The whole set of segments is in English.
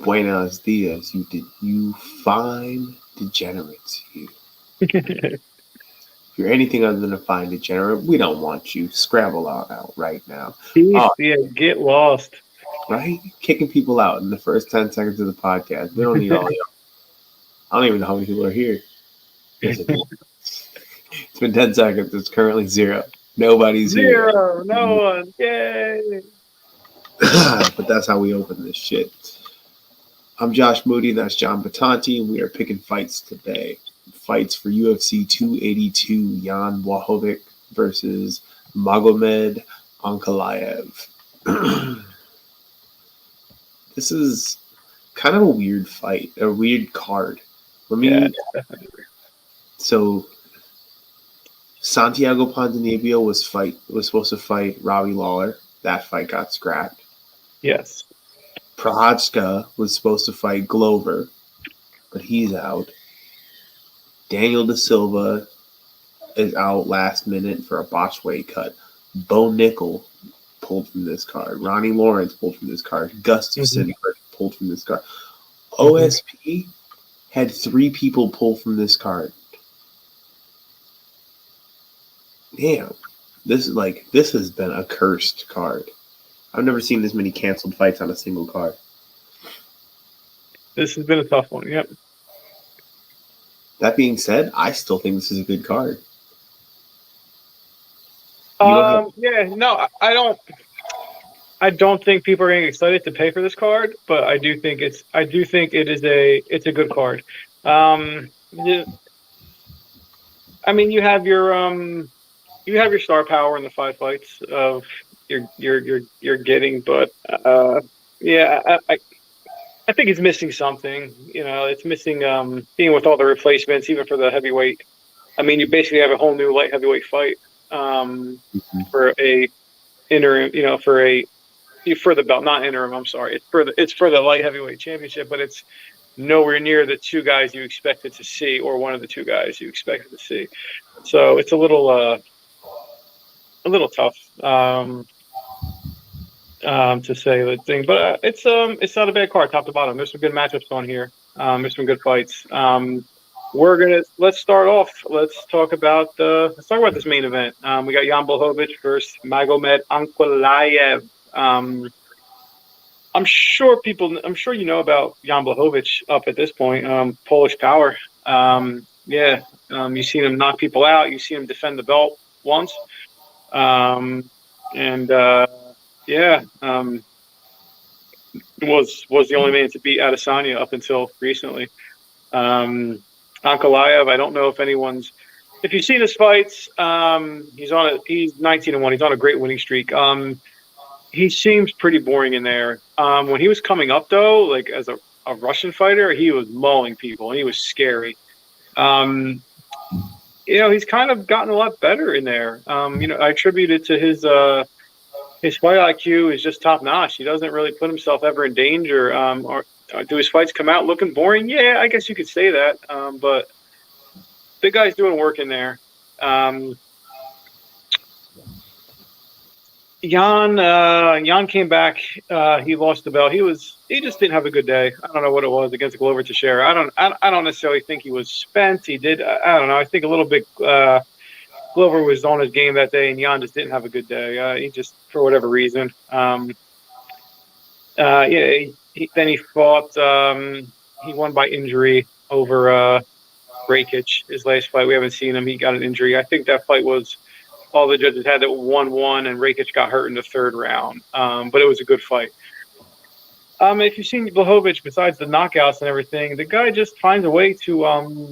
Buenos dias, you fine degenerates, you. If you're anything other than a fine degenerate, we don't want you. Scrabble out right now. Peace, Oh, yeah, get lost. right? Kicking people out in the first 10 seconds of the podcast. We don't need all y'all. I don't even know how many people are here. Yes, it is. It's been 10 seconds. It's currently zero. Nobody's here. Zero, no one, yay. But that's how we open this shit. I'm Josh Moody, that's John Batanti, and we are picking fights today. Fights for UFC 282, Jan Błachowicz versus Magomed Ankalaev. This is kind of a weird fight, a weird card. Yeah, So Santiago Ponzinibbio was supposed to fight Robbie Lawler. That fight got scrapped. yes. Prochazka was supposed to fight Glover, but he's out. Daniel Da Silva is out last minute for a botched weight cut. Bo Nickel pulled from this card. Ronnie Lawrence pulled from this card. Gustafson pulled from this card. OSP had 3 people pull from this card. Damn. This has been a cursed card. I've never seen this many canceled fights on a single card. This has been a tough one, yep. That being said, I still think this is a good card. Yeah, no, I don't think people are getting excited to pay for this card, but I do think it's a good card. I mean, you have your star power in the 5 fights of you're getting, but yeah, I think it's missing something. You know, it's missing being with all the replacements, even for the heavyweight. I mean, you basically have a whole new light heavyweight fight for a interim. You know, for the belt, not interim. I'm sorry. It's for the light heavyweight championship, but it's nowhere near the 2 guys you expected to see, or one of the 2 guys you expected to see. So it's a little tough to say the thing, but it's not a bad card top to bottom. There's some good matchups on here. There's some good fights. Let's start off. Let's talk about this main event. We got Jan Błachowicz versus Magomed Ankalaev. I'm sure you know about Jan Błachowicz up at this point. Polish power. You've seen him knock people out. You've seen him defend the belt once. Was the only man to beat Adesanya up until recently. Ankalaev, I don't know if you've seen his fights. He's 19-1. He's on a great winning streak. He seems pretty boring in there. When he was coming up though, like as a Russian fighter, he was mauling people and he was scary. He's kind of gotten a lot better in there. I attribute it to his fight IQ is just top notch. He doesn't really put himself ever in danger. Or do his fights come out looking boring? Yeah, I guess you could say that. But big guy's doing work in there. Jan came back. He lost the belt. He just didn't have a good day. I don't know what it was against Glover Teixeira. I don't necessarily think he was spent. He did. I don't know. I think a little bit. Glover was on his game that day, and Jan just didn't have a good day. He just, for whatever reason. Then he fought. He won by injury over Rakic. His last fight, we haven't seen him. He got an injury. I think that fight was. All the judges had it 1-1, and Rakic got hurt in the 3rd round. But it was a good fight. If you've seen Błachowicz, besides the knockouts and everything, the guy just finds a way to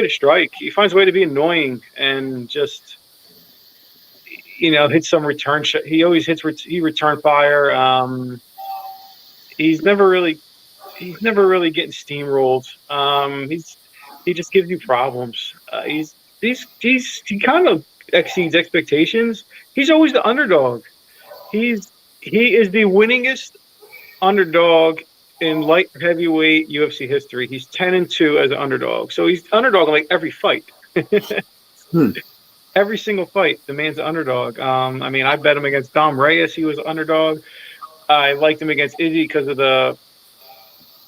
strike. He finds a way to be annoying and just hit some return shot. He always return fire. He's never really getting steamrolled. He just gives you problems. He kind of exceeds expectations. He's always the underdog. He is the winningest underdog in light heavyweight UFC history. He's 10-2 as an underdog. So he's underdog in like every fight. Every single fight, the man's an underdog. I bet him against Dom Reyes. He was an underdog. I liked him against Izzy because of the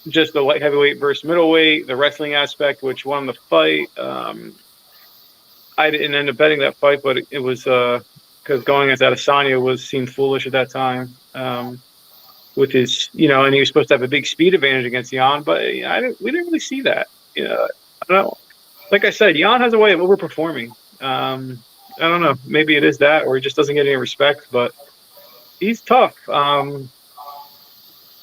just the light heavyweight versus middleweight, the wrestling aspect, which won the fight. I didn't end up betting that fight, but it was because going as Adesanya seemed foolish at that time. With his, and he was supposed to have a big speed advantage against Jan, but we didn't really see that. I don't know. Like I said, Jan has a way of overperforming. I don't know. Maybe it is that, or he just doesn't get any respect, but he's tough. I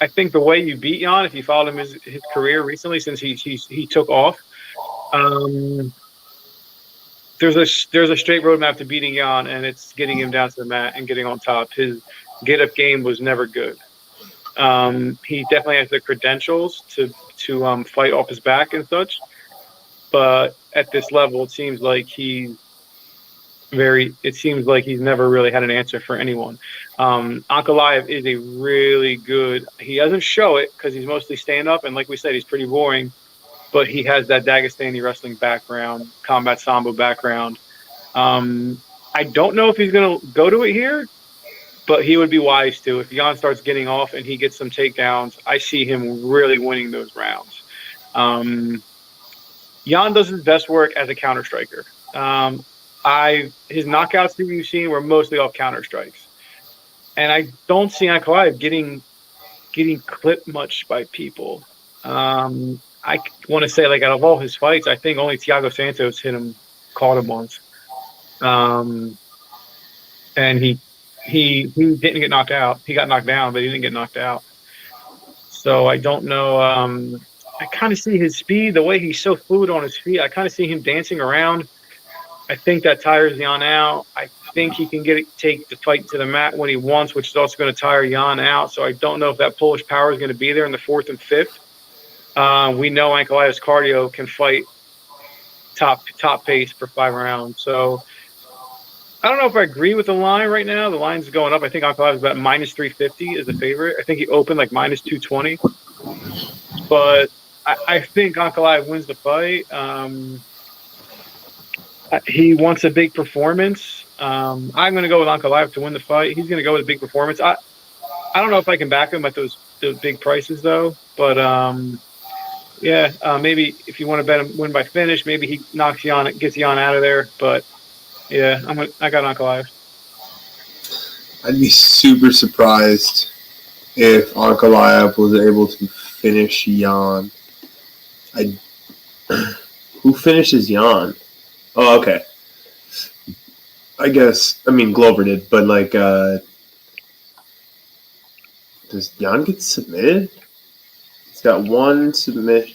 think the way you beat Jan, if you followed him his career recently, since he took off, there's a straight roadmap to beating Jan, and it's getting him down to the mat and getting on top. His get up game was never good. He definitely has the credentials to fight off his back and such, but at this level, it seems like he's never really had an answer for anyone. Ankalaev is a really good. He doesn't show it because he's mostly stand up, and like we said, he's pretty boring. But he has that Dagestani wrestling background, combat sambo background. I don't know if he's going to go to it here, but he would be wise to. If Jan starts getting off and he gets some takedowns, I see him really winning those rounds. Jan does his best work as a counter striker. His knockouts that you've seen were mostly off counter strikes, and I don't see Ankalaev getting clipped much by people. I want to say, like, out of all his fights, I think only Thiago Santos caught him once. And he didn't get knocked out. He got knocked down, but he didn't get knocked out. So I don't know. I kind of see his speed, the way he's so fluid on his feet. I kind of see him dancing around. I think that tires Jan out. I think he can take the fight to the mat when he wants, which is also going to tire Jan out. So I don't know if that Polish power is going to be there in the 4th and 5th. We know Ankalaev's cardio can fight top pace for 5 rounds. So I don't know if I agree with the line right now. The line's going up. I think Ankalaev is about minus 350 as the favorite. I think he opened like minus 220. But I think Ankalaev wins the fight. He wants a big performance. I'm going to go with Ankalaev to win the fight. He's going to go with a big performance. I don't know if I can back him at those big prices though. But maybe if you want to bet him win by finish, maybe he gets Jan out of there. But yeah, I got Ankalaev. I'd be super surprised if Ankalaev was able to finish Jan. Who finishes Jan? Oh, okay. I guess, Glover did, but like, does Jan get submitted? He's got one submission,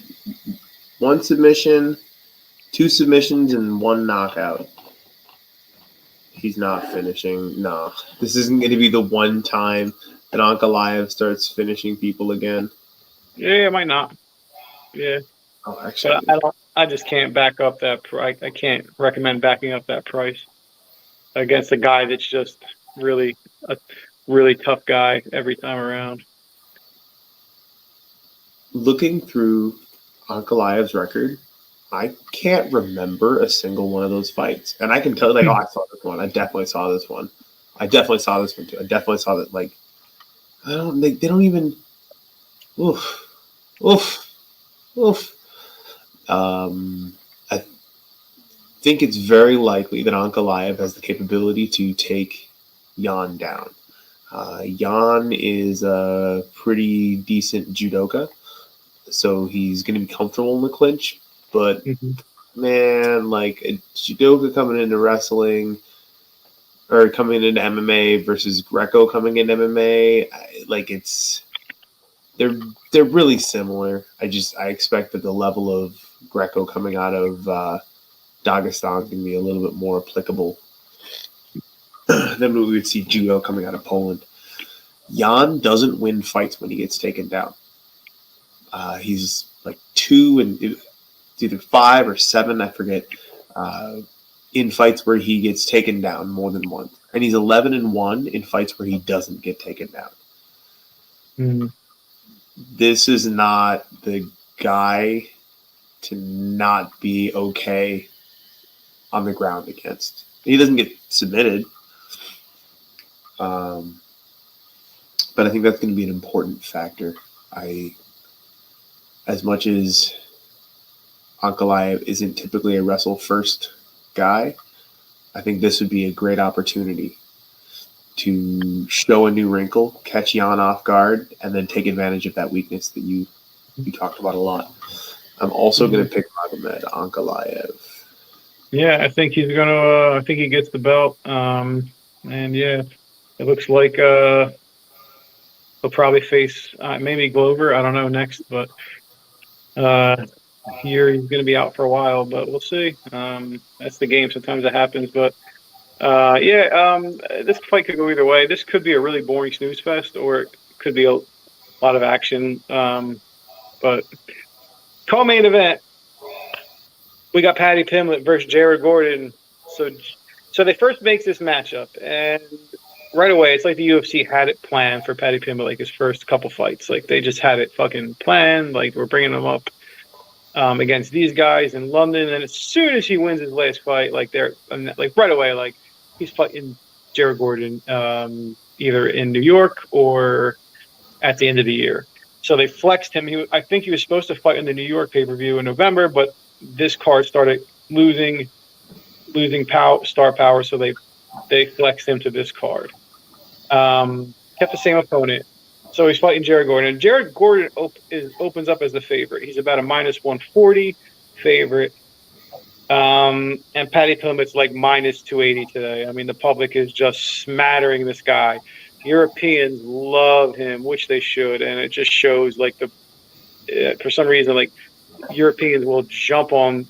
2 submissions, and 1 knockout. He's not finishing. No. This isn't going to be the one time that Ankalaev starts finishing people again. Yeah, it might not. Yeah. Oh, actually. But I just can't back up that price. I can't recommend backing up that price against a guy that's just really a really tough guy every time around. Looking through Ankalaev's record, I can't remember a single one of those fights. And I can tell you, I saw this one. I definitely saw this one. I definitely saw this one too. I definitely saw that, they don't even, oof. I think it's very likely that Ankalaev has the capability to take Jan down. Jan is a pretty decent judoka, so he's going to be comfortable in the clinch. But, man, like a judoka coming into wrestling or coming into MMA versus Greco coming into MMA, they're really similar. I expect that the level of Greco coming out of Dagestan can be a little bit more applicable than we would see judo coming out of Poland. Jan doesn't win fights when he gets taken down. He's like 2 and it's either 5 or 7, I forget, in fights where he gets taken down more than once. And he's 11-1 in fights where he doesn't get taken down. Mm-hmm. This is not the guy to not be okay on the ground against. He doesn't get submitted. But I think that's going to be an important factor. as much as Ankalaev isn't typically a wrestle first guy, I think this would be a great opportunity to show a new wrinkle, catch Jan off guard, and then take advantage of that weakness that you talked about a lot. I'm also going to pick Magomed Ankalaev. Yeah, I think he's gonna. I think he gets the belt. And yeah, it looks like he'll probably face maybe Glover. I don't know next, but here he's going to be out for a while. But we'll see. That's the game. Sometimes it happens. But this fight could go either way. This could be a really boring snooze fest, or it could be a lot of action. But co-main event, we got Paddy Pimblett versus Jared Gordon. So they first make this matchup, and right away, it's like the UFC had it planned for Paddy Pimblett, like his first couple fights. Like they just had it fucking planned. Like we're bringing him up against these guys in London, and as soon as he wins his last fight, like they're like right away, like he's fighting Jared Gordon either in New York or at the end of the year. So they flexed him. I think he was supposed to fight in the New York pay-per-view in November, but this card started losing star power, so they flexed him to this card. Kept the same opponent. So he's fighting Jared Gordon. And Jared Gordon opens up as the favorite. He's about a minus 140 favorite. And Paddy Pimblett's like minus 280 today. I mean, the public is just smattering this guy. Europeans love him, which they should. And it just shows like for some reason, like Europeans will jump on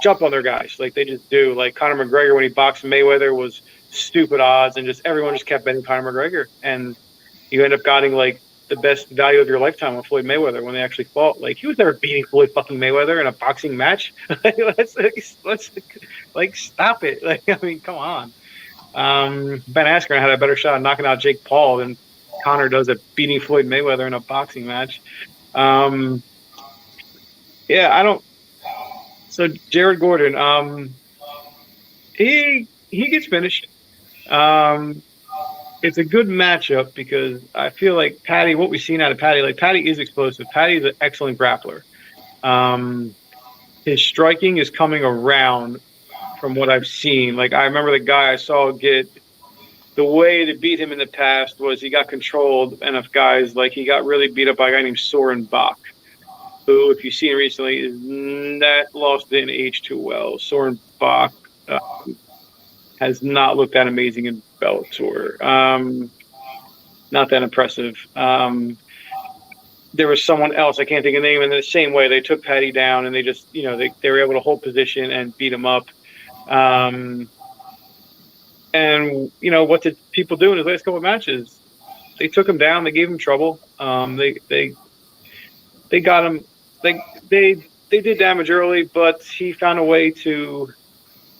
their guys. Like they just do. Like Conor McGregor, when he boxed Mayweather, was stupid odds, and just everyone just kept betting Conor McGregor. And you end up getting like the best value of your lifetime with Floyd Mayweather when they actually fought. Like he was never beating Floyd fucking Mayweather in a boxing match. let's like stop it. Like I mean, come on. Ben Askren had a better shot at knocking out Jake Paul than Conor does at beating Floyd Mayweather in a boxing match. I don't. So Jared Gordon, he gets finished. It's a good matchup because I feel like Paddy, what we've seen out of Paddy, like Paddy is explosive. Paddy is an excellent grappler. His striking is coming around from what I've seen. Like I remember the guy I saw the way to beat him in the past was he got controlled, and if guys like he got really beat up by a guy named Soren Bach, who, if you've seen recently, that loss didn't age too well. Soren Bach has not looked that amazing in Bellator. Not that impressive. There was someone else, I can't think of the name, and in the same way, they took Paddy down, and they just, they were able to hold position and beat him up. And, what did people do in his last couple of matches? They took him down. They gave him trouble. They got him. They did damage early, but he found a way to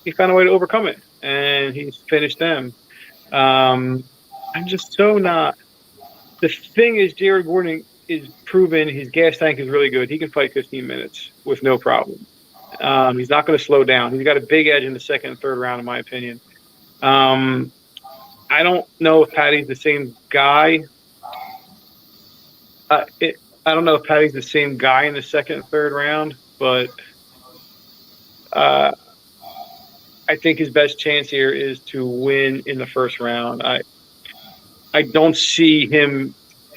overcome it, and he's finished them. I'm just so not. The thing is, Jared Gordon is proven his gas tank is really good. He can fight 15 minutes with no problem. He's not going to slow down. He's got a big edge in the second and third round, in my opinion. I don't know if Paddy's the same guy. I don't know if Paddy's the same guy in the second and third round, but I think his best chance here is to win in the first round. I don't see him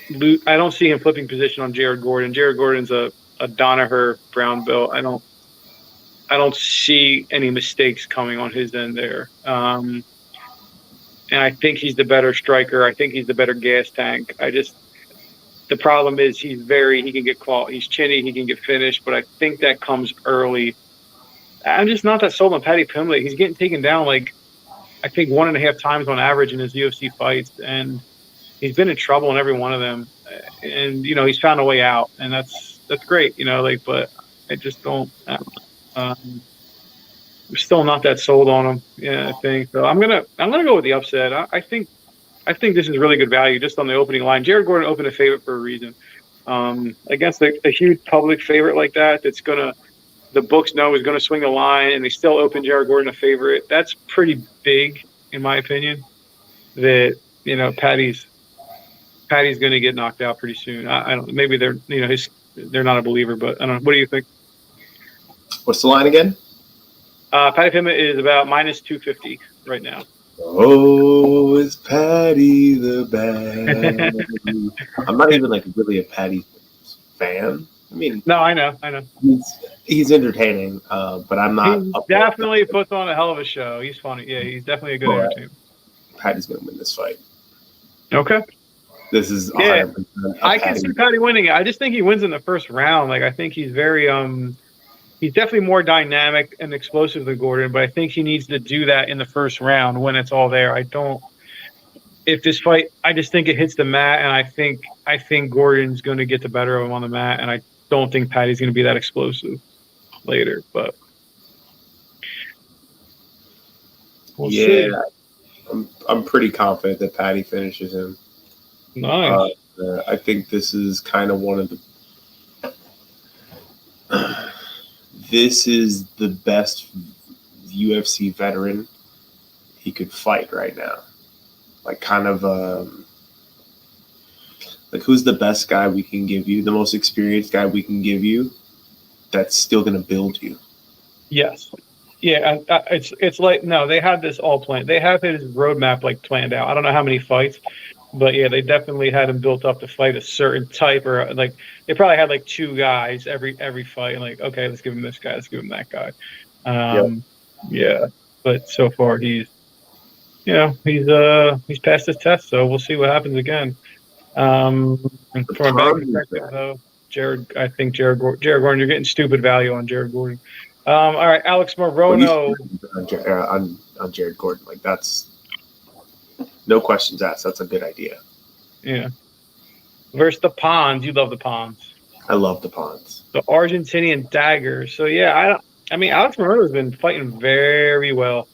flipping position on Jared Gordon. Jared Gordon's a Danaher brown belt. I don't see any mistakes coming on his end there. And I think he's the better striker. I think he's the better gas tank. The problem is he can get caught. He's chinny, he can get finished, but I think that comes early. I'm just not that sold on Paddy Pimblett. He's getting taken down like I think 1.5 times on average in his UFC fights, and he's been in trouble in every one of them. And he's found a way out, and that's great. But I just don't. I'm still not that sold on him. Yeah, I think so. I'm gonna go with the upset. I think this is really good value just on the opening line. Jared Gordon opened a favorite for a reason. Against a huge public favorite like that, the books know is going to swing the line, and they still open Jared Gordon a favorite. That's pretty big, in my opinion. That Paddy's going to get knocked out pretty soon. I don't. Maybe they're they're not a believer. But I don't know. What do you think? What's the line again? Patty Pimblet is about -250 right now. Oh, is Patty the bad? I'm not even like really a Patty fan. I mean, No, I know. he's entertaining, but I'm not. He definitely puts on a hell of a show. He's funny. Yeah, he's definitely a good entertainer. Patty's gonna win this fight. Okay. This is 100%. I can see Patty winning it. I just think he wins in the first round. Like, I think he's very he's definitely more dynamic and explosive than Gordon, but I think he needs to do that in the first round when it's all there. If this fight, I just think it hits the mat, and I think Gordon's going to get the better of him on the mat, and I don't think Patty's going to be that explosive later. But we'll see. I'm pretty confident that Patty finishes him. Nice. I think this is kind of one of the. This is the best UFC veteran he could fight right now. Like, kind of, like, who's the best guy we can give you? The most experienced guy we can give you that's still going to build you. Yes. Yeah, it's like, no, they have this all planned. They have his roadmap, like, planned out. I don't know how many fights, but, yeah, they definitely had him built up to fight a certain type, or, like, they probably had, like, 2 guys every fight, and, like, okay, let's give him this guy, let's give him that guy. Yeah, but so far he's passed his test, so we'll see what happens again. From a betting perspective, though, I think Jared Gordon, you're getting stupid value on Jared Gordon. All right, Alex Morono on Jared Gordon, like, that's no questions asked. That's a good idea. Yeah. Versus the Pons. You love the Pons. I love the Pons. The Argentinian dagger. So yeah, I mean, Alex Morono's been fighting very well.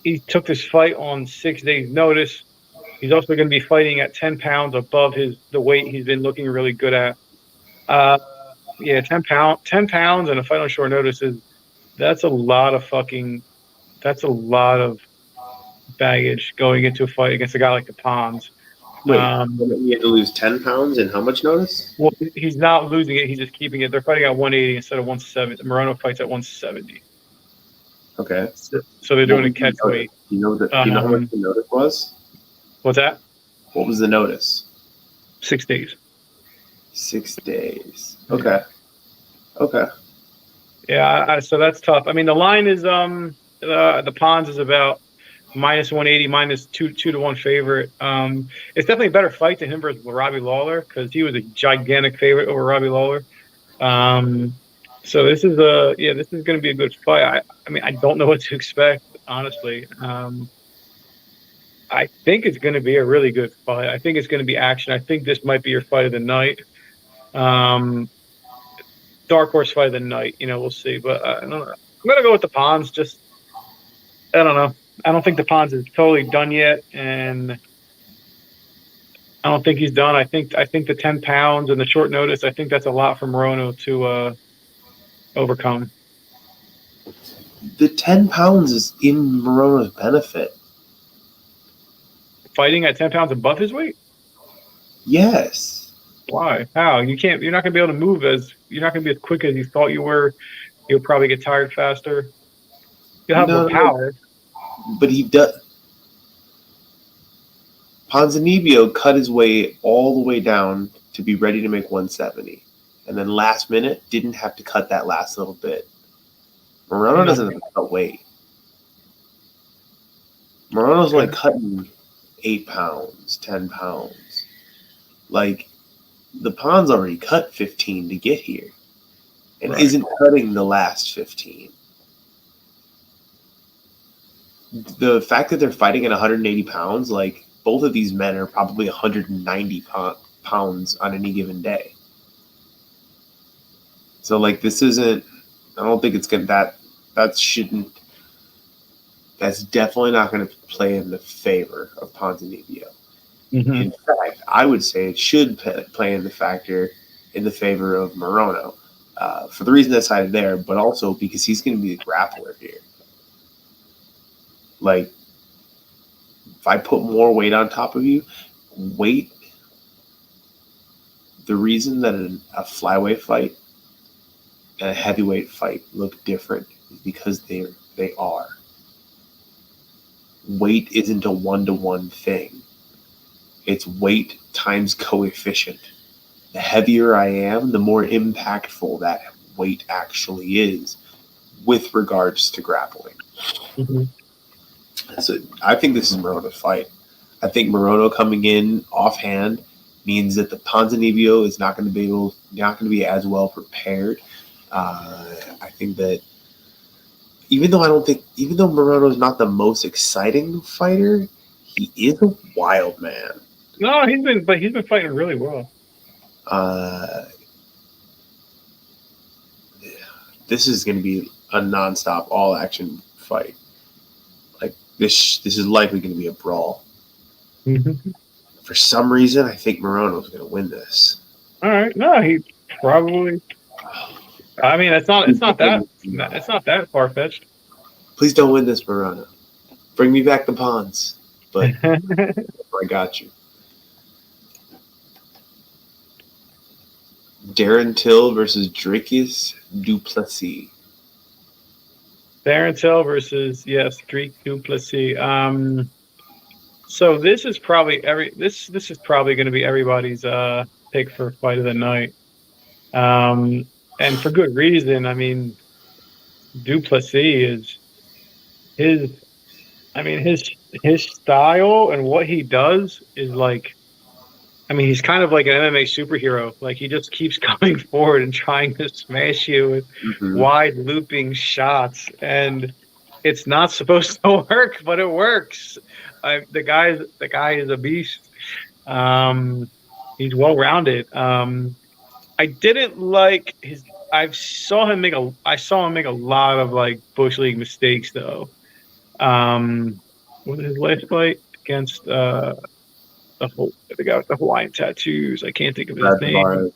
He took this fight on 6 days' notice. He's also going to be fighting at 10 pounds above the weight he's been looking really good at. 10 pounds and a fight on short notice that's a lot of baggage going into a fight against a guy like the Pons. Wait, he had to lose 10 pounds in how much notice? Well, he's not losing it. He's just keeping it. They're fighting at 180 instead of 170. Morono fights at 170. Okay. So they're doing a catch weight. Do you know how much the notice was? What's that? What was the notice? 6 days. 6 days. Okay. Yeah, so that's tough. I mean, the line is the Pons is about -180, -2 to 1 favorite. It's definitely a better fight to him versus Robbie Lawler because he was a gigantic favorite over Robbie Lawler. So this is going to be a good fight. I mean, I don't know what to expect, honestly. I think it's going to be a really good fight. I think it's going to be action. I think this might be your fight of the night. Dark horse fight of the night. We'll see. But I don't know. I'm going to go with the Pons. Just, I don't know. I don't think the Pons is totally done yet, and I don't think he's done. I think the 10 pounds and the short notice, I think that's a lot for Morono to overcome. The 10 pounds is in Morono's benefit. Fighting at 10 pounds above his weight? Yes. Why? How? You're not going to be able to move you're not going to be as quick as you thought you were. You'll probably get tired faster. You'll have more power. But he does. Ponzinibbio cut his way all the way down to be ready to make 170. And then last minute, didn't have to cut that last little bit. Morono doesn't have to cut weight. Morono's like cutting 8 pounds, 10 pounds. Like, the Pons already cut 15 to get here and isn't cutting the last 15. The fact that they're fighting at 180 pounds, like, both of these men are probably 190 pounds on any given day. So, like, this isn't, I don't think it's going to, that's definitely not going to play in the favor of Ponzinibbio. Mm-hmm. In fact, I would say it should play in the favor of Morono, for the reason that's cited there, but also because he's going to be the grappler here. Like, if I put more weight on top of you, weight the reason that a flyweight fight and a heavyweight fight look different is because they are. Weight isn't a one-to-one thing. It's weight times coefficient. The heavier I am, the more impactful that weight actually is with regards to grappling. Mm-hmm. So I think this is Morono's fight. I think Morono coming in offhand means that the Ponzinibbio is not going to be as well prepared. I think that even though Morono is not the most exciting fighter, he is a wild man. No, he's been fighting really well. This is going to be a nonstop, all-action fight. Like this is likely going to be a brawl. Mm-hmm. For some reason, I think Morono's going to win this. All right, no, he probably. I mean, it's not that far fetched. Please don't win this, Morono. Bring me back the pawns, but I got you. Darren Till versus Dricus du Plessis. Darren Till versus Drake du Plessis. So this is probably this is probably going to be everybody's pick for fight of the night, and for good reason. I mean, du Plessis is his style and what he does is like. I mean, he's kind of like an MMA superhero. Like, he just keeps coming forward and trying to smash you with wide looping shots. And it's not supposed to work, but it works. The guy is a beast. He's well-rounded. I didn't like I saw him make a lot of like Bush League mistakes though. What was his last fight against the guy with the Hawaiian tattoos? I can't think of his name. Tavares.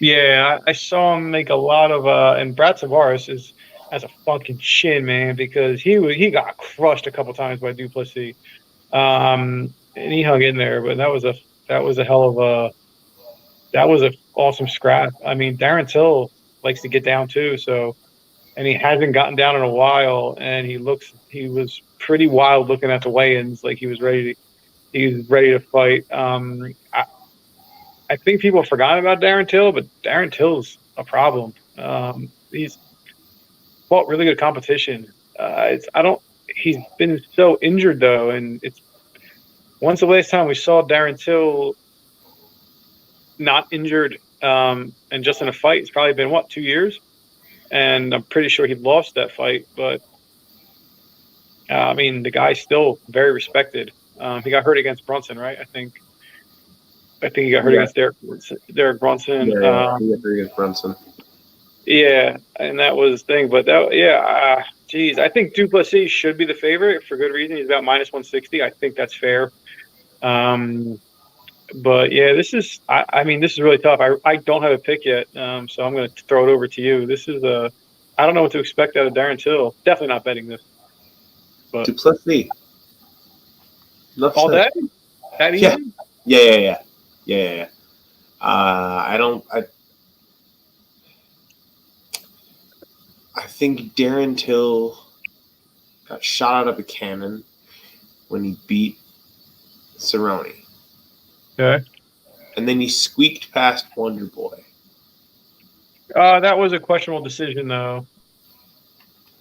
Yeah, I saw him make a lot of and Brad Tavares has a fucking chin, man, because he got crushed a couple times by du Plessis. And he hung in there, but that was a hell of an awesome scrap. I mean, Darren Till likes to get down too, and he hasn't gotten down in a while, and he was pretty wild looking at the weigh-ins, like he was ready to fight. I think people have forgotten about Darren Till, but Darren Till's a problem. He's fought really good competition. He's been so injured though, and when's the last time we saw Darren Till not injured and just in a fight? It's probably been 2 years, and I'm pretty sure he lost that fight. But I mean, the guy's still very respected. He got hurt against Brunson, right? I think he got hurt against Derek Brunson. He got hurt against Brunson. Yeah, and that was the thing. But geez, I think du Plessis should be the favorite for good reason. He's about -160. I think that's fair. But yeah, this is really tough. I don't have a pick yet, so I'm going to throw it over to you. This is I don't know what to expect out of Darren Till. Definitely not betting this. But du Plessis. All that easy? Yeah. I think Darren Till got shot out of a cannon when he beat Cerrone. Okay. And then he squeaked past Wonder Boy. That was a questionable decision, though.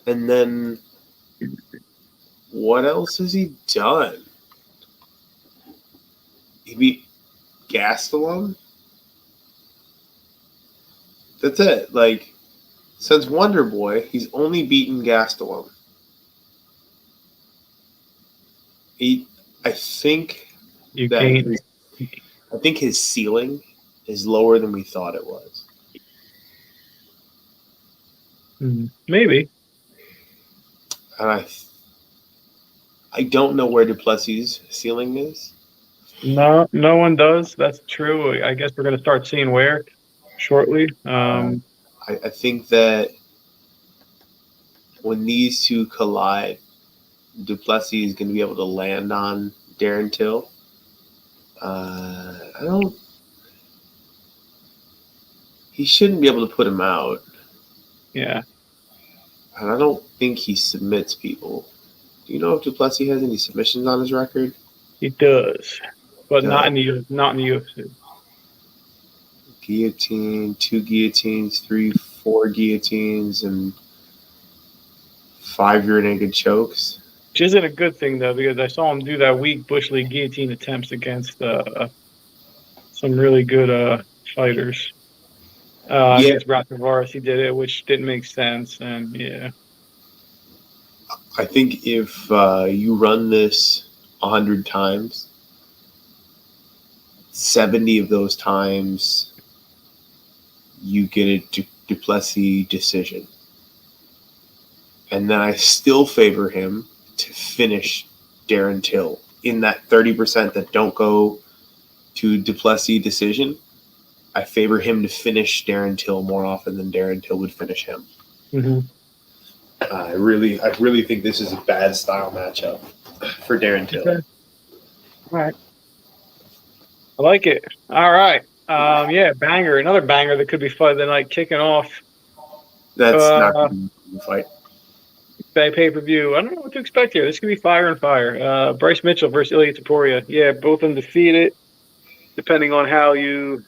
And then what else has he done? He beat Gastelum. That's it. Like, since Wonder Boy, he's only beaten Gastelum. I think his ceiling is lower than we thought it was. Maybe. And I don't know where du Plessis' ceiling is. No one does. That's true. I guess we're going to start seeing where shortly. I think that when these two collide, du Plessis is going to be able to land on Darren Till. he shouldn't be able to put him out. Yeah, And I don't think he submits people. Do you know if Duplessis has any submissions on his record? he does, but not Does. in the UFC. Guillotine, 2 guillotines, 3, 4 guillotines, and 5 rear naked chokes. Which isn't a good thing though, because I saw him do that weak Bush League guillotine attempts against some really good fighters. Yeah, Against Brad Tavares, he did it, which didn't make sense, and yeah. I think if you run this 100 times, 70 of those times you get a Duplessis decision. And then I still favor him to finish Darren Till. In that 30% that don't go to Duplessis decision, I favor him to finish Darren Till more often than Darren Till would finish him. Mm-hmm. I really think this is a bad style matchup for Darren Till. Okay. All right. I like it. All right. Yeah, banger. Another banger that could be fun tonight, kicking off That's not going to be a fight. pay-per-view. I don't know what to expect here. This could be fire and fire. Bryce Mitchell versus Ilya Taporia. Yeah, both undefeated, depending on how you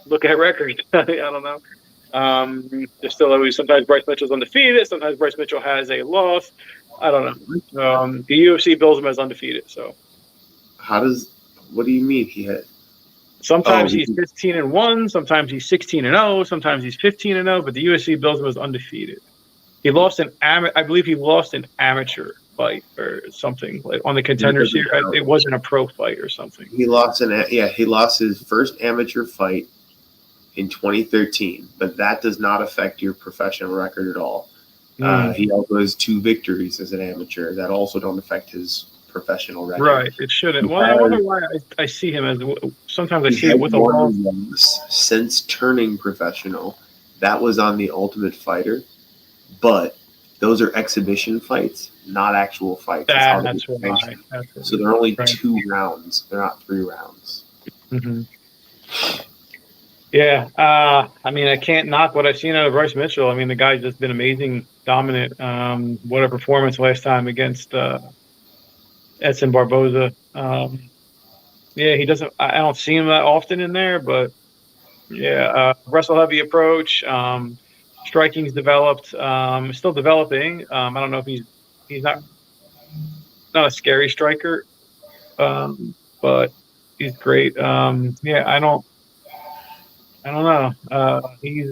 look at records. I don't know. There's still always sometimes Bryce Mitchell's undefeated. Sometimes Bryce Mitchell has a loss. I don't know. The UFC bills him as undefeated. So What do you mean he had? sometimes he's 15-1. Sometimes he's 16-0. Sometimes he's 15-0. But the UFC bills him as undefeated. He lost I believe he lost an amateur fight or something like on the Contender Series. It wasn't a pro fight or something. He lost his first amateur fight in 2013, but that does not affect your professional record at all. He also has 2 victories as an amateur that also don't affect his professional record. Right, it shouldn't. Well, I wonder why I see him as sometimes I see it with a loss since turning professional. That was on the Ultimate Fighter, but those are exhibition fights, not actual fights. That's why. So they're only 2 rounds. They're not 3 rounds. Mm-hmm. Yeah, I mean, I can't knock what I've seen out of Bryce Mitchell. I mean, the guy's just been amazing, dominant. What a performance last time against Edson Barboza. Yeah, he doesn't. I don't see him that often in there, but yeah, wrestle heavy approach. Striking's developed. Still developing. I don't know if he's not a scary striker, but he's great. Yeah, I don't know. He's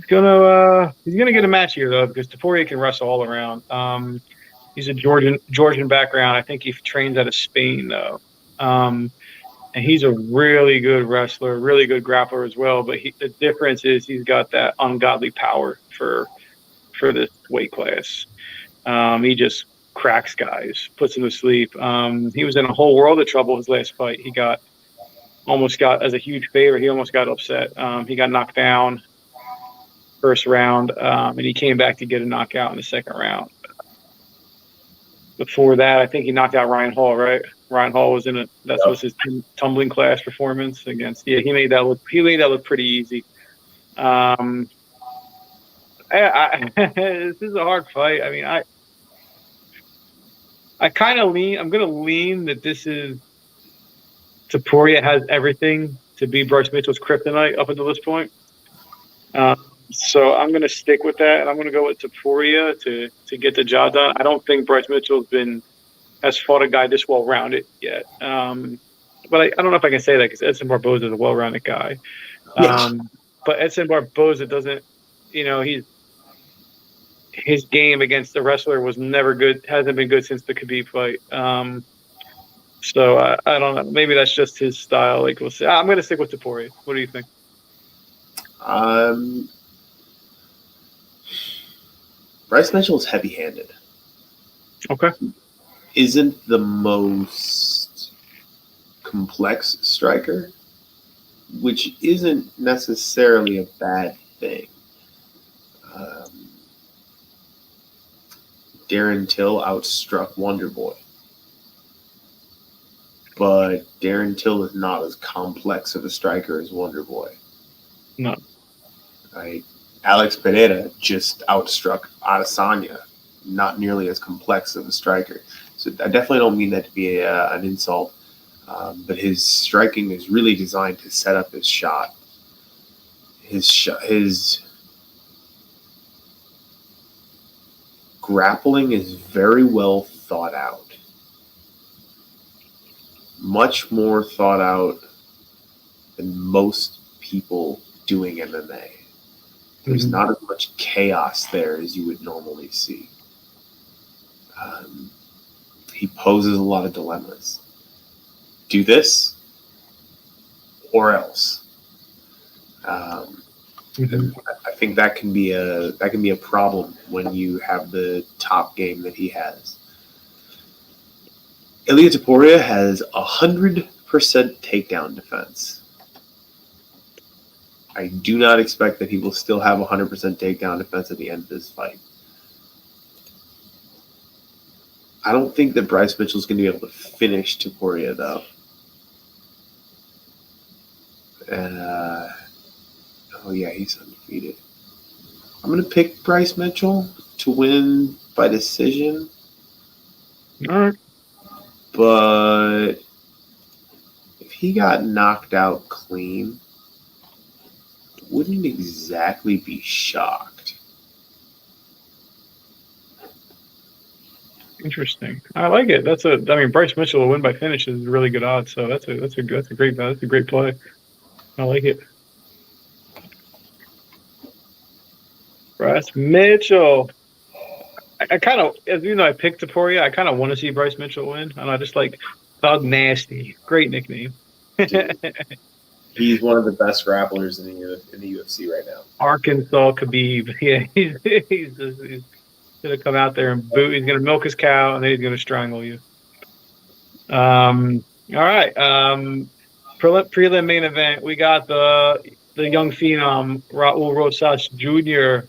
gonna get a match here though, because Taporia can wrestle all around. He's a Georgian background. I think he trains out of Spain though. And he's a really good wrestler, really good grappler as well. But the difference is he's got that ungodly power for this weight class. He just cracks guys, puts them to sleep. He was in a whole world of trouble his last fight. He almost got as a huge favor. He almost got upset. He got knocked down first round, and he came back to get a knockout in the second round. Before that, I think he knocked out Ryan Hall, right? Ryan Hall was was his tumbling class performance against. Yeah, he made that look pretty easy. This is a hard fight. I mean, I kind of lean. I'm going to lean that this is Taporia has everything to be Bryce Mitchell's kryptonite up until this point. So I'm going to stick with that, and I'm going to go with Taporia to get the job done. I don't think Bryce Mitchell has fought a guy this well-rounded yet. But I don't know if I can say that because Edson Barboza is a well-rounded guy. But Edson Barboza doesn't, his game against the wrestler was never good, hasn't been good since the Khabib fight. So I don't know. Maybe that's just his style. Like we'll see. I'm going to stick with Taporia. What do you think? Bryce Mitchell's heavy-handed. Okay. Isn't the most complex striker, which isn't necessarily a bad thing. Darren Till outstruck Wonder Boy. but Darren Till is not as complex of a striker as Wonder Boy. No. Right? Alex Pereira just outstruck Adesanya, not nearly as complex of a striker. So I definitely don't mean that to be an insult, but his striking is really designed to set up his shot. His grappling is very well thought out. Much more thought out than most people doing MMA. There's not as much chaos there as you would normally see. He poses a lot of dilemmas. Do this or else. I think that can be a problem when you have the top game that he has. Ilia Topuria has 100% takedown defense. I do not expect that he will still have 100% takedown defense at the end of this fight. I don't think that Bryce Mitchell's going to be able to finish Topuria, though. And, oh yeah, he's undefeated. I'm going to pick Bryce Mitchell to win by decision. All right. But if he got knocked out clean, wouldn't exactly be shocked. Interesting. I like it. Bryce Mitchell will win by finish is really good odds. So that's a great play. I like it. Bryce Mitchell. I kind of, as you know, I picked Topuria. I kind of want to see Bryce Mitchell win. I just like Thug Nasty. Great nickname. He's one of the best grapplers in the UFC right now. Arkansas Khabib. Yeah, he's going to come out there and boot. He's going to milk his cow, and then he's going to strangle you. All right. Prelim main event. We got the young phenom Raul Rosas Jr.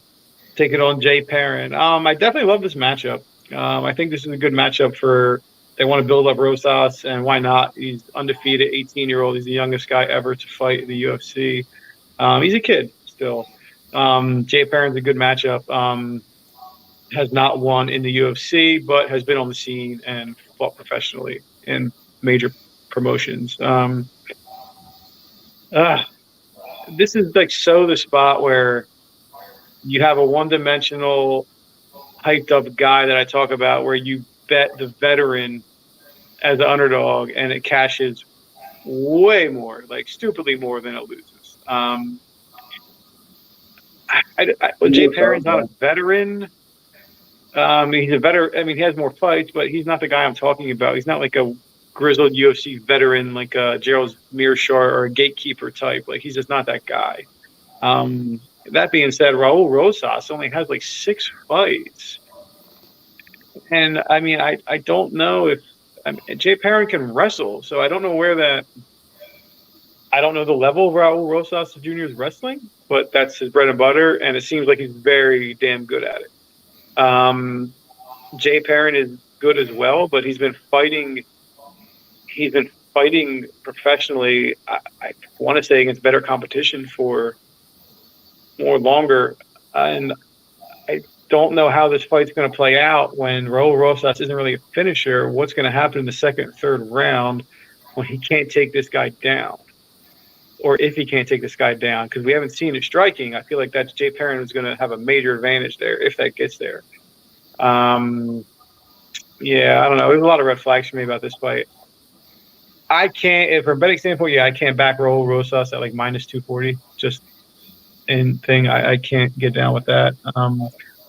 taking on Jay Perrin. I definitely love this matchup. I think this is a good matchup for. They want to build up Rosas, and why not? He's undefeated, 18-year-old. He's the youngest guy ever to fight in the UFC. He's a kid still. Jay Perrin's a good matchup. Has not won in the UFC, but has been on the scene and fought professionally in major promotions. This is like the spot where you have a one-dimensional, hyped-up guy that I talk about where you bet the veteran as an underdog, and it cashes way more, like stupidly more than it loses. Jay Perrin's not a veteran. He's a veteran. I mean, he has more fights, but he's not the guy I'm talking about. He's not like a grizzled UFC veteran like Gerald Mearshart or a gatekeeper type. Like, he's just not that guy. That being said, Raul Rosas only has like 6 fights. And I mean, I don't know if Jay Perrin can wrestle, so I don't know I don't know the level of Raul Rosas Jr.'s wrestling, but that's his bread and butter, and it seems like he's very damn good at it. Jay Perrin is good as well, but he's been fighting professionally. I want to say against better competition for more longer, and I don't know how this fight's going to play out when Raul Rosas isn't really a finisher. What's going to happen in the second, third round when he can't take this guy down? Or if he can't take this guy down, because we haven't seen it striking. I feel like that Jay Perrin is going to have a major advantage there if that gets there. Yeah, I don't know. There's a lot of red flags for me about this fight. I can't, from a betting standpoint, I can't back Raul Rosas at like minus 240. Just in thing, I can't get down with that.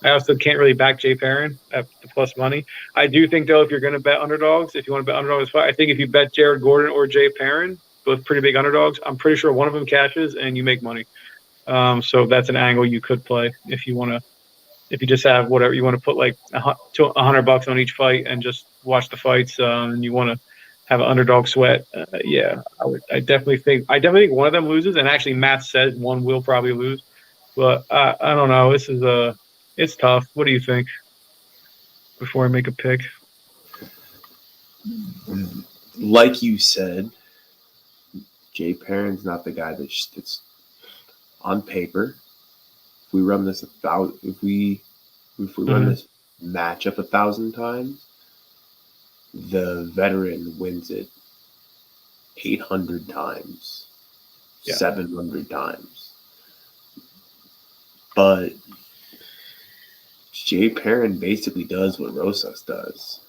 I also can't really back Jay Perrin at the plus money. I do think, though, if you're going to bet underdogs, if you want to bet underdogs fight, I think if you bet Jared Gordon or Jay Perrin, both pretty big underdogs, I'm pretty sure one of them cashes and you make money. So that's an angle you could play if you want to. If you just have whatever you want to put like $100 on each fight and just watch the fights, and you want to have an underdog sweat, I definitely think one of them loses. And actually, Matt says one will probably lose, but I don't know. It's tough. What do you think? Before I make a pick, like you said, Jay Perrin's not the guy that's on paper. If we run this run this matchup 1,000 times, the veteran wins it 800 times, 700 times. But Jay Perrin basically does what Rosas does,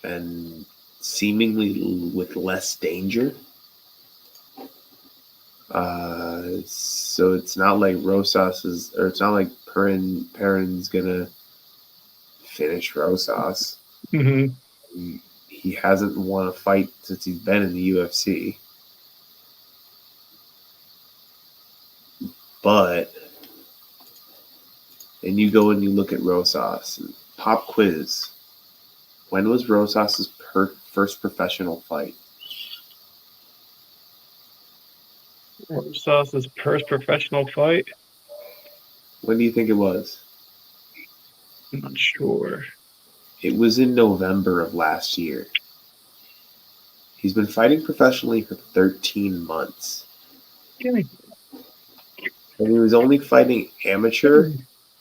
and seemingly with less danger. So it's not like it's not like Perrin's gonna finish Rosas. Mm-hmm. He hasn't won a fight since he's been in the UFC. But then you go and you look at Rosas. Pop quiz. When was Rosas' first professional fight? Rosas' first professional fight? When do you think it was? I'm not sure. It was in November of last year. He's been fighting professionally for 13 months. And he was only fighting amateur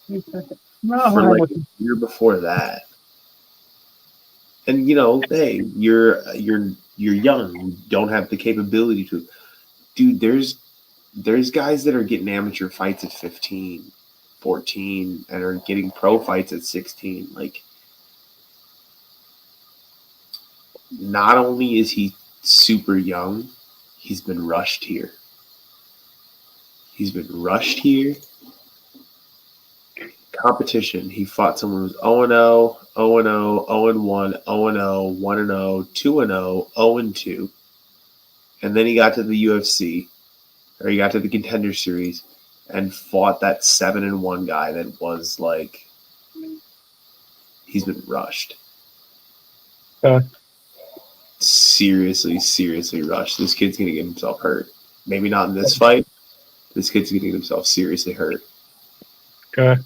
for like a year before that. And hey, you're young, you don't have the capability to. Dude, there's guys that are getting amateur fights at 15, 14, and are getting pro fights at 16. Like, not only is he super young, he's been rushed here. Competition. He fought someone who was 0-0, 0-0, 0-1, 0-0, 1-0, 2-0, 0-2. And then he got to the UFC, or he got to the Contender Series, and fought that 7-1 guy that was like, he's been rushed. Seriously rushed. This kid's going to get himself hurt. Maybe not in this fight. This kid's going to get himself seriously hurt. Okay.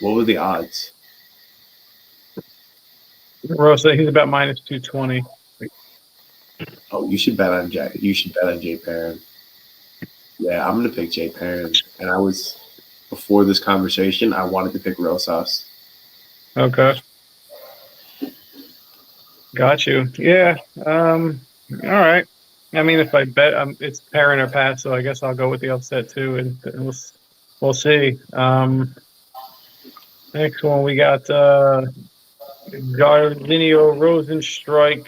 What were the odds? Rosa, he's about minus 220. Oh, you should bet on Jay. You should bet on Jay Perrin. Yeah, I'm gonna pick Jay Perrin. And before this conversation, I wanted to pick Rosas. Okay. Got you. Yeah. All right. I mean, if I bet, it's Perrin or pass, so I guess I'll go with the upset too, and we'll see. Next one we got Garzinho Rosenstrike,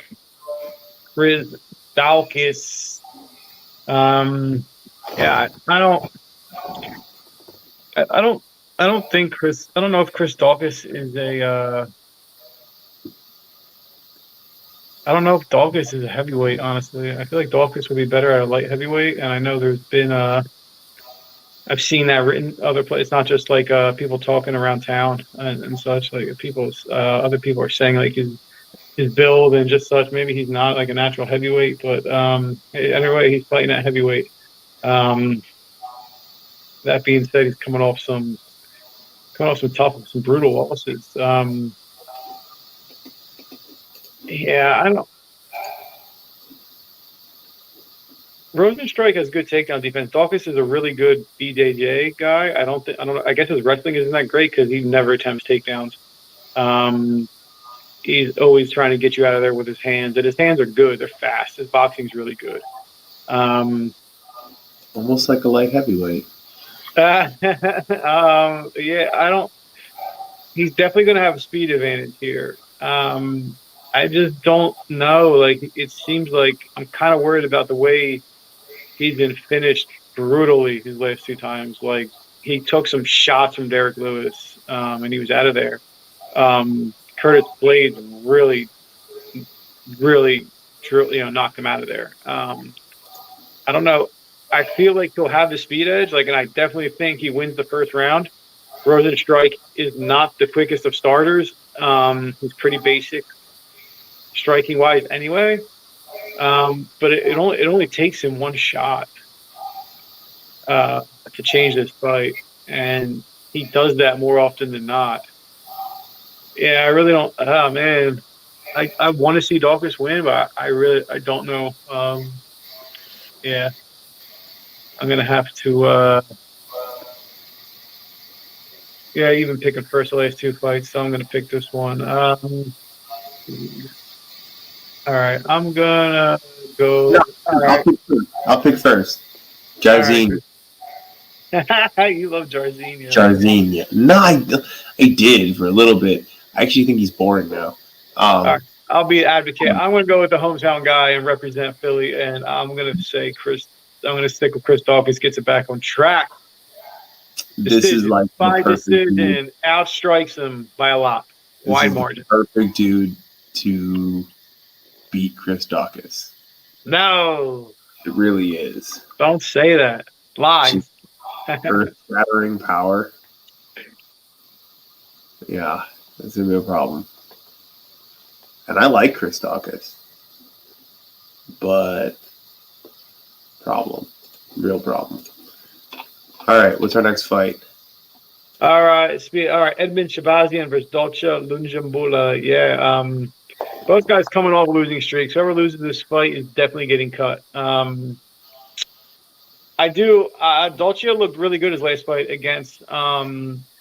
Chris Dalkis. Yeah, I don't think Chris. I don't know if Chris Dalkis is a. I don't know if Dalkis is a heavyweight. Honestly, I feel like Dalkis would be better at a light heavyweight, and I know there's been I've seen that written other places, not just like people talking around town and such. Like other people are saying like his build and just such. Maybe he's not like a natural heavyweight, but anyway, he's fighting at heavyweight. That being said, he's coming off some some brutal losses. Yeah, I don't. Rosenstrike has good takedown defense. Dawkins is a really good BJJ guy. I don't know. I guess his wrestling isn't that great because he never attempts takedowns. He's always trying to get you out of there with his hands, and his hands are good. They're fast. His boxing's really good. Almost like a light heavyweight. Yeah, I don't. He's definitely going to have a speed advantage here. I just don't know. Like, it seems like I'm kind of worried about the way he's been finished brutally his last two times. Like, he took some shots from Derek Lewis, and he was out of there. Curtis Blades really knocked him out of there. I don't know. I feel like he'll have the speed edge, and I definitely think he wins the first round. Rosenstrike is not the quickest of starters. He's pretty basic striking wise anyway. But it only takes him one shot to change this fight, and he does that more often than not. Yeah, I really don't. Oh man, I want to see Dolphus win, but I don't know. Yeah, I'm gonna have to. Yeah, even picking first the last two fights, so I'm gonna pick this one. All right, I'm gonna No, go. All I'll right, pick first. I'll pick first. all right. Jairzinho. You love Jairzinho. Jairzinho. No, I did for a little bit. I actually think he's boring now. All right, Um, I'll be an advocate. I'm gonna go with the hometown guy and represent Philly, and I'm gonna say Chris. I'm gonna stick with Chris Dolphins. Gets it back on track. this is Decision like the by perfect dude. decision. Outstrikes him by a lot, This wide is the margin. perfect dude to beat Chris Dawkins. No, It really is. don't say that. Just Lies. earth-shattering power. Yeah, that's gonna be a problem. And I like Chris Dawkins, but problem, real problem. All right, what's our next fight? All right, all right. Edmund Shabazian versus Dolce Lungiambula. Yeah, both guys coming off losing streaks. Whoever loses this fight is definitely getting cut. I do. Dolce looked really good his last fight against. Oh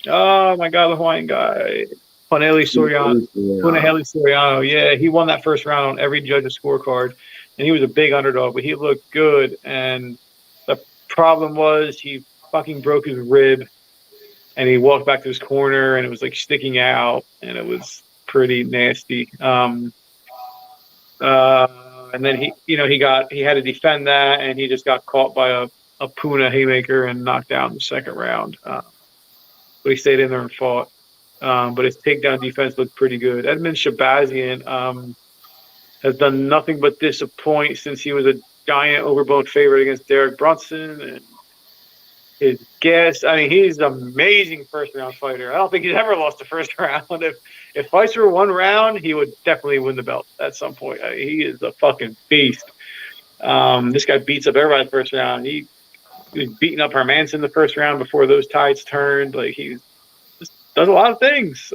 my God, the Hawaiian guy, Punahele Soriano. Punahele Soriano. Yeah, he won that first round on every judge's scorecard, and he was a big underdog, but he looked good. And the problem was he fucking broke his rib, and he walked back to his corner, and it was like sticking out, and it was pretty nasty. And then he had to defend that, and he just got caught by a Puna haymaker and knocked out in the second round. But he stayed in there and fought. But his takedown defense looked pretty good. Edmund Shabazian has done nothing but disappoint since he was a giant overblown favorite against Derek Brunson. And his guess, I mean, he's an amazing first round fighter. I don't think he's ever lost the first round. If fights were one round, he would definitely win the belt at some point. I mean, he is a fucking beast. This guy beats up everybody in the first round. He was beating up Hermanson the first round before those tides turned. Like, he just does a lot of things.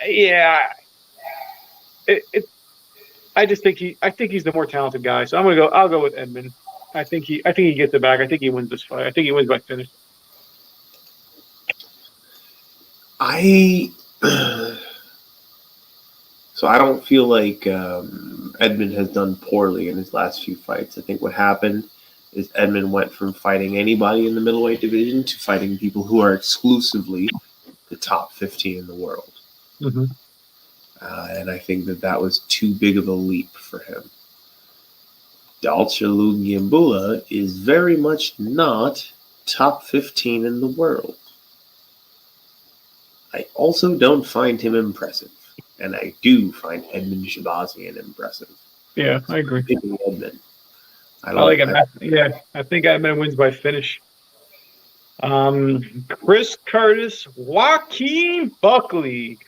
Yeah, I just think he's the more talented guy. So I'll go with Edmund. I think he gets it back. I think he wins this fight. I think he wins by finish. I so I don't feel like Edmund has done poorly in his last few fights. I think what happened is Edmund went from fighting anybody in the middleweight division to fighting people who are exclusively the top 15 in the world. Mm-hmm. And I think that was too big of a leap for him. Dalcha Lungiambula is very much not top 15 in the world. I also don't find him impressive. And I do find Edmund Shabazian impressive. Yeah, I agree. Edmund. I like him. I think Edmund wins by finish. Chris Curtis, Joaquin Buckley.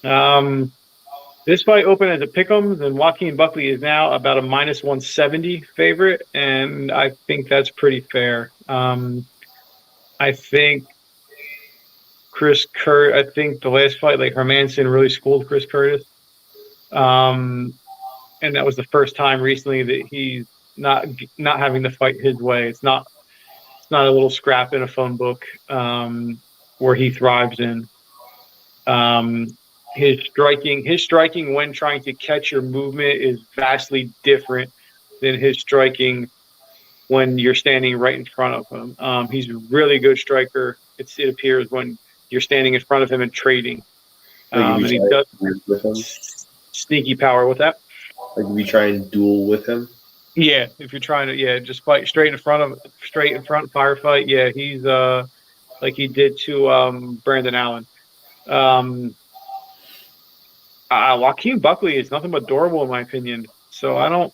This fight opened as a pick'em, and Joaquin Buckley is now about a minus 170 favorite, and I think that's pretty fair. I think I think the last fight, like Hermanson really schooled Chris Curtis. And that was the first time recently that he's not having to fight his way. It's not a little scrap in a phone book where he thrives in. His striking when trying to catch your movement is vastly different than his striking when you're standing right in front of him. He's a really good striker. It appears when you're standing in front of him and trading. And he does with him? sneaky power with that. Like if you try and duel with him? Yeah, if you're trying to, just fight straight in front, firefight. Yeah, he's like he did to Brandon Allen. Joaquin Buckley is nothing but durable in my opinion. So I don't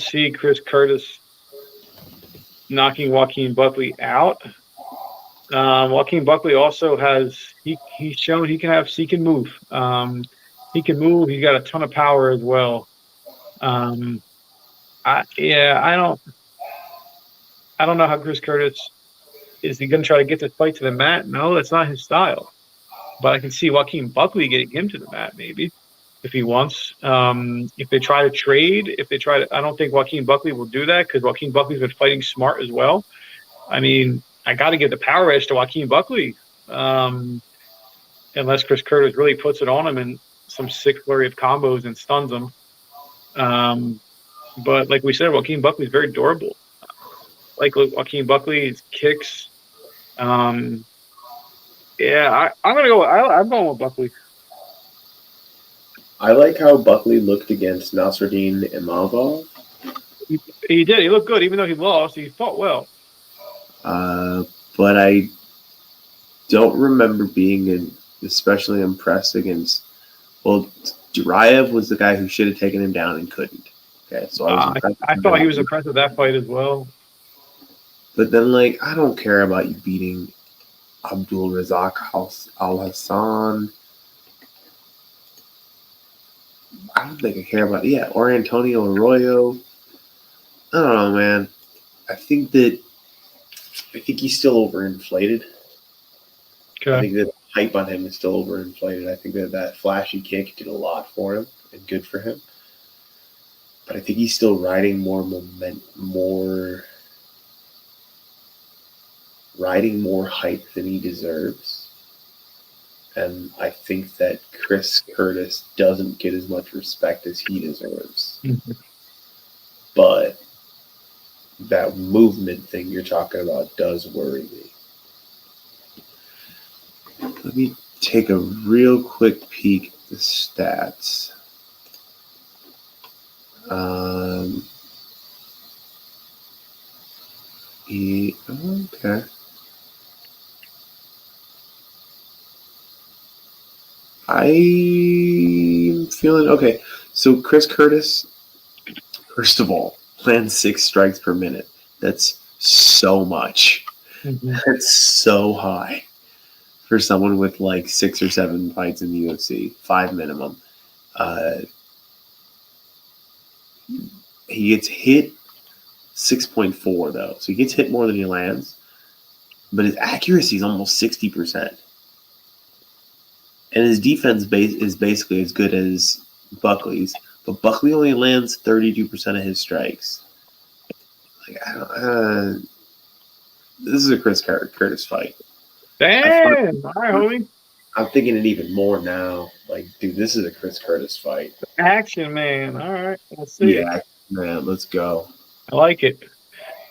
see Chris Curtis knocking Joaquin Buckley out. Joaquin Buckley also he's shown he can move. He can move. He's got a ton of power as well. I don't know how Chris Curtis is he going to try to get this fight to the mat? No, that's not his style. But I can see Joaquin Buckley getting him to the mat, maybe, if he wants. If they try to trade, I don't think Joaquin Buckley will do that because Joaquin Buckley's been fighting smart as well. I mean, I got to give the power edge to Joaquin Buckley, unless Chris Curtis really puts it on him in some sick flurry of combos and stuns him. But like we said, Joaquin Buckley is very durable. Like Joaquin Buckley's kicks. I'm gonna go. I'm going with Buckley. I like how Buckley looked against Nasruddin Imavov. He did. He looked good, even though he lost. He fought well. But I don't remember being especially impressed against. Well, Duraev was the guy who should have taken him down and couldn't. Okay, so I thought he was impressed with that fight as well. But then, like, I don't care about you beating Abdul Razak Al Hassan. I don't think I care about or Antonio Arroyo. I don't know, man. I think he's still overinflated. Okay. I think that the hype on him is still overinflated. I think that flashy kick did a lot for him and good for him. But I think he's still riding more hype than he deserves. And I think that Chris Curtis doesn't get as much respect as he deserves. Mm-hmm. But that movement thing you're talking about does worry me. Let me take a real quick peek at the stats. Okay. I'm feeling okay. So Chris Curtis, first of all, lands 6 strikes per minute. That's so much. Mm-hmm. That's so high for someone with like 6 or 7 fights in the UFC, 5 minimum. He gets hit 6.4 though, so he gets hit more than he lands, but his accuracy is almost 60%. And his defense is basically as good as Buckley's, but Buckley only lands 32% of his strikes. Like, this is a Chris Curtis fight. Damn! All right, homie. I'm thinking it even more now. Like, dude, this is a Chris Curtis fight. Action, man. All right, let's see. Yeah, man, let's go. I like it.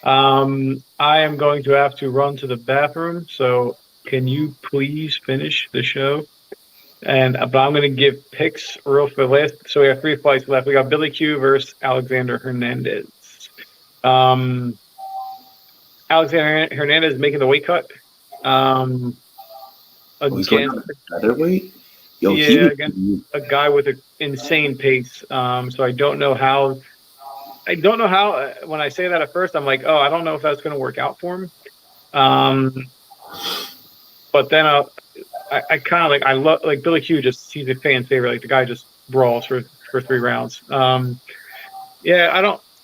I am going to have to run to the bathroom, so can you please finish the show? But I'm going to give picks real fast. So we have 3 fights left. We got Billy Q versus Alexander Hernandez. Alexander Hernandez is making the weight cut. Again, featherweight. Against a guy with an insane pace. So I don't know how. When I say that at first, I'm like, oh, I don't know if that's going to work out for him. But then I kind of I love Billy Q. He's a fan favorite. Like the guy just brawls for 3 rounds.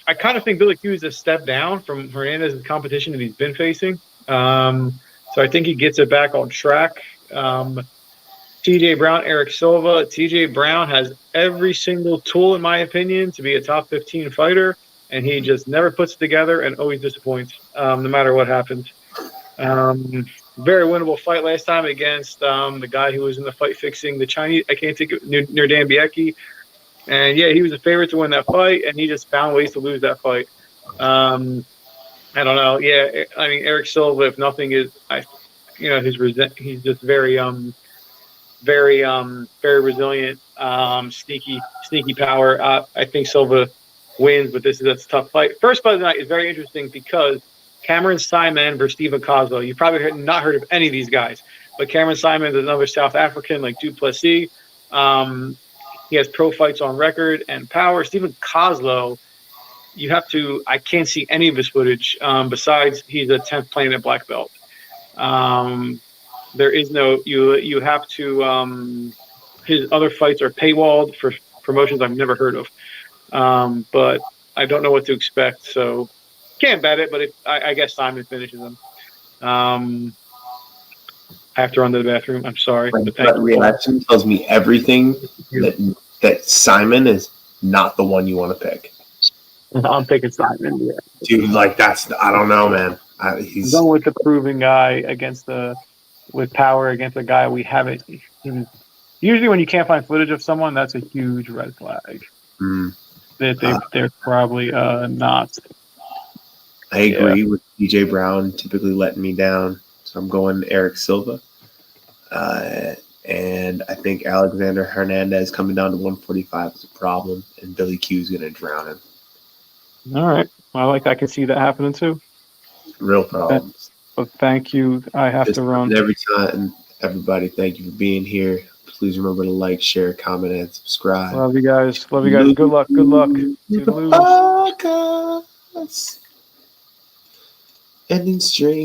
I kind of think Billy Q is a step down from Hernandez's competition that he's been facing. So I think he gets it back on track. TJ Brown, Eric Silva. TJ Brown has every single tool, in my opinion, to be a top 15 fighter, and he just never puts it together and always disappoints, no matter what happens. Very winnable fight last time against the guy who was in the fight fixing the Chinese. I can't think of Nurdan Biecki. And he was a favorite to win that fight, and he just found ways to lose that fight. I don't know. Yeah, I mean Eric Silva, if nothing is, he's just very resilient, sneaky power. I think Silva wins, but that's a tough fight. First fight of the night is very interesting because Cameron Simon versus Stephen Kozlo. You've probably not heard of any of these guys, but Cameron Simon is another South African like Duplessis. He has pro fights on record and power. Stephen Kozlo, I can't see any of his footage besides he's a 10th Planet Black Belt. There is no, you have to, his other fights are paywalled for promotions I've never heard of. But I don't know what to expect, so can't bet it, but I guess Simon finishes him. I have to run to the bathroom. I'm sorry. My But gut thank you. reaction tells me everything You. that Simon is not the one you want to pick. I'm picking Simon. Yeah. Dude, like I don't know, man. I'm He's going with the proven guy with power against a guy we haven't even. Usually, when you can't find footage of someone, that's a huge red flag. They're probably not. I agree with DJ Brown typically letting me down, so I'm going Eric Silva. And I think Alexander Hernandez coming down to 145 is a problem, and Billy Q's going to drown him. All right. Well, I can see that happening too. Real problems. But thank you. I have to run. Every time, everybody, thank you for being here. Please remember to like, share, comment, and subscribe. Love you guys. Love you guys. Good luck. Good luck. Ending stream.